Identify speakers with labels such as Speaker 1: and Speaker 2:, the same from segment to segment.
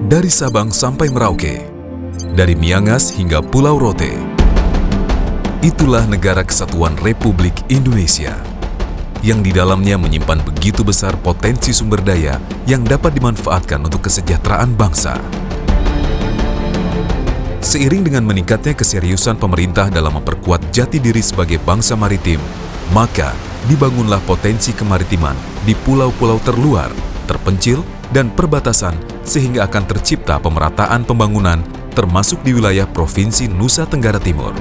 Speaker 1: Dari Sabang sampai Merauke, dari Miangas hingga Pulau Rote, itulah negara kesatuan Republik Indonesia, yang di dalamnya menyimpan begitu besar potensi sumber daya yang dapat dimanfaatkan untuk kesejahteraan bangsa. Seiring dengan meningkatnya keseriusan pemerintah dalam memperkuat jati diri sebagai bangsa maritim, maka dibangunlah potensi kemaritiman di pulau-pulau terluar, terpencil, dan perbatasan sehingga akan tercipta pemerataan pembangunan termasuk di wilayah Provinsi Nusa Tenggara Timur.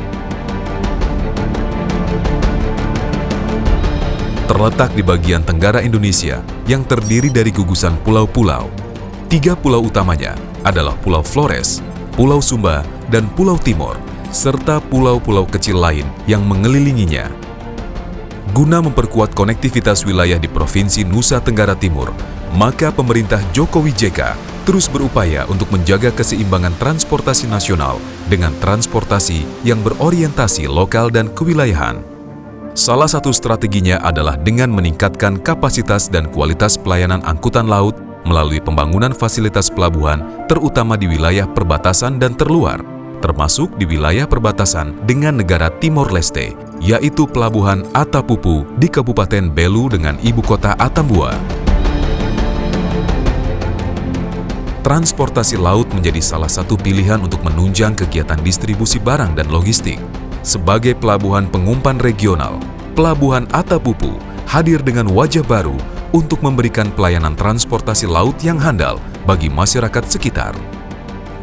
Speaker 1: Terletak di bagian tenggara Indonesia yang terdiri dari gugusan pulau-pulau. 3 pulau utamanya adalah Pulau Flores, Pulau Sumba, dan Pulau Timor, serta pulau-pulau kecil lain yang mengelilinginya. Guna memperkuat konektivitas wilayah di Provinsi Nusa Tenggara Timur, maka pemerintah Jokowi JK terus berupaya untuk menjaga keseimbangan transportasi nasional dengan transportasi yang berorientasi lokal dan kewilayahan. Salah satu strateginya adalah dengan meningkatkan kapasitas dan kualitas pelayanan angkutan laut melalui pembangunan fasilitas pelabuhan, terutama di wilayah perbatasan dan terluar, termasuk di wilayah perbatasan dengan negara Timor Leste, yaitu Pelabuhan Atapupu di Kabupaten Belu dengan ibu kota Atambua. Transportasi laut menjadi salah satu pilihan untuk menunjang kegiatan distribusi barang dan logistik. Sebagai pelabuhan pengumpan regional, Pelabuhan Atapupu hadir dengan wajah baru untuk memberikan pelayanan transportasi laut yang handal bagi masyarakat sekitar.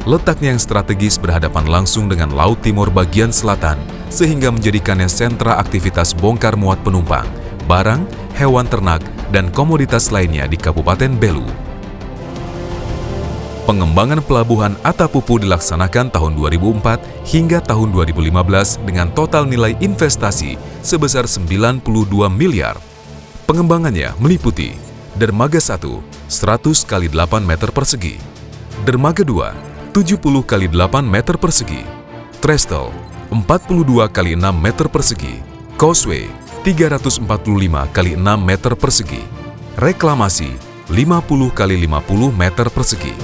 Speaker 1: Letaknya yang strategis berhadapan langsung dengan Laut Timur bagian selatan, sehingga menjadikannya sentra aktivitas bongkar muat penumpang, barang, hewan ternak, dan komoditas lainnya di Kabupaten Belu. Pengembangan Pelabuhan Atapupu dilaksanakan tahun 2004 hingga tahun 2015 dengan total nilai investasi sebesar 92 miliar. Pengembangannya meliputi Dermaga 1, 100 x 8 meter persegi, Dermaga 2, 70 x 8 meter persegi, Trestle, 42 x 6 meter persegi, Causeway, 345 x 6 meter persegi, Reklamasi, 50 x 50 meter persegi.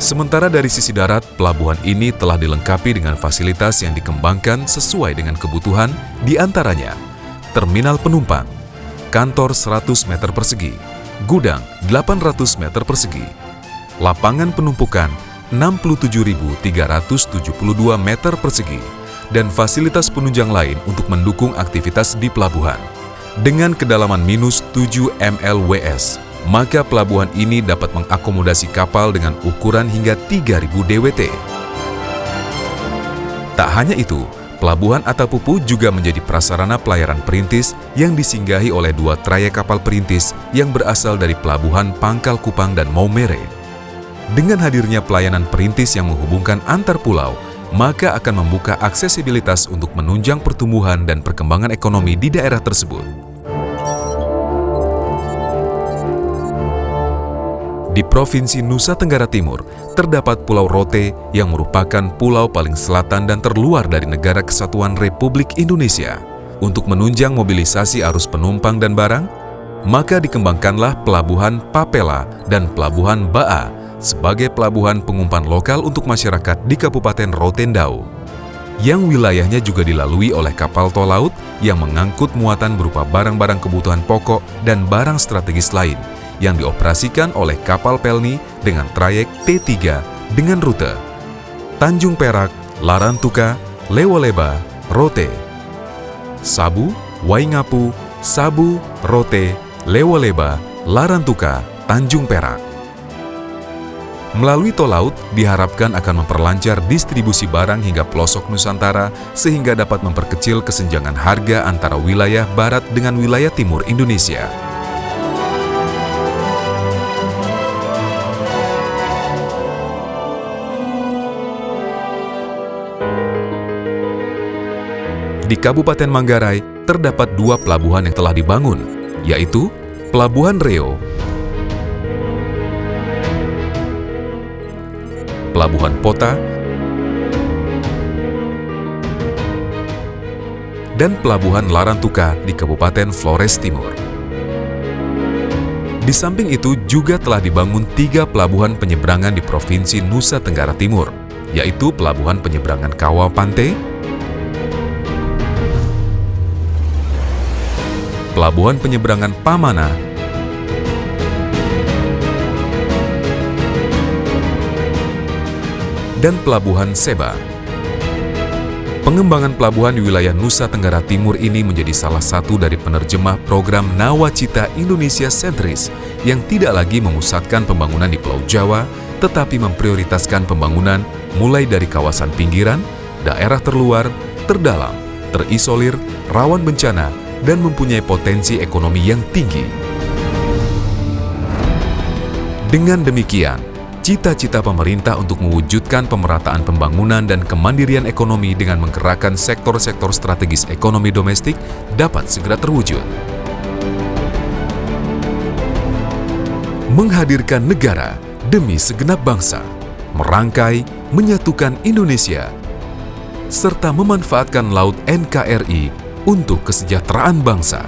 Speaker 1: Sementara dari sisi darat, pelabuhan ini telah dilengkapi dengan fasilitas yang dikembangkan sesuai dengan kebutuhan, di antaranya terminal penumpang, kantor 100 meter persegi, gudang 800 meter persegi, lapangan penumpukan 67.372 meter persegi, dan fasilitas penunjang lain untuk mendukung aktivitas di pelabuhan. Dengan kedalaman minus 7 mlws, maka pelabuhan ini dapat mengakomodasi kapal dengan ukuran hingga 3.000 DWT. Tak hanya itu, Pelabuhan Atapupu juga menjadi prasarana pelayaran perintis yang disinggahi oleh 2 trayek kapal perintis yang berasal dari Pelabuhan Pangkal Kupang dan Maumere. Dengan hadirnya pelayanan perintis yang menghubungkan antar pulau, maka akan membuka aksesibilitas untuk menunjang pertumbuhan dan perkembangan ekonomi di daerah tersebut. Di Provinsi Nusa Tenggara Timur, terdapat Pulau Rote yang merupakan pulau paling selatan dan terluar dari negara kesatuan Republik Indonesia. Untuk menunjang mobilisasi arus penumpang dan barang, maka dikembangkanlah Pelabuhan Papela dan Pelabuhan Baa sebagai pelabuhan pengumpan lokal untuk masyarakat di Kabupaten Rotendao, yang wilayahnya juga dilalui oleh kapal tol laut yang mengangkut muatan berupa barang-barang kebutuhan pokok dan barang strategis lain, yang dioperasikan oleh kapal Pelni dengan trayek T3 dengan rute Tanjung Perak, Larantuka, Lewoleba, Rote, Sabu, Waingapu, Sabu, Rote, Lewoleba, Larantuka, Tanjung Perak. Melalui tol laut diharapkan akan memperlancar distribusi barang hingga pelosok Nusantara sehingga dapat memperkecil kesenjangan harga antara wilayah barat dengan wilayah timur Indonesia. Di Kabupaten Manggarai, terdapat 2 pelabuhan yang telah dibangun, yaitu Pelabuhan Reo, Pelabuhan Pota, dan Pelabuhan Larantuka di Kabupaten Flores Timur. Di samping itu juga telah dibangun 3 pelabuhan penyeberangan di Provinsi Nusa Tenggara Timur, yaitu Pelabuhan Penyeberangan Kawah Pante, Pelabuhan Penyeberangan Pamana, dan Pelabuhan Seba. Pengembangan pelabuhan di wilayah Nusa Tenggara Timur ini menjadi salah satu dari penerjemah program Nawacita Indonesia Sentris yang tidak lagi memusatkan pembangunan di Pulau Jawa, tetapi memprioritaskan pembangunan mulai dari kawasan pinggiran, daerah terluar, terdalam, terisolir, rawan bencana, dan mempunyai potensi ekonomi yang tinggi. Dengan demikian, cita-cita pemerintah untuk mewujudkan pemerataan pembangunan dan kemandirian ekonomi dengan menggerakkan sektor-sektor strategis ekonomi domestik dapat segera terwujud. Menghadirkan negara demi segenap bangsa, merangkai, menyatukan Indonesia, serta memanfaatkan Laut NKRI untuk kesejahteraan bangsa.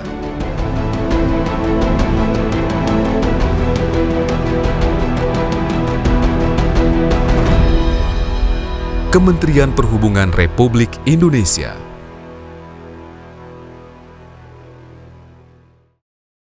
Speaker 1: Kementerian Perhubungan Republik Indonesia.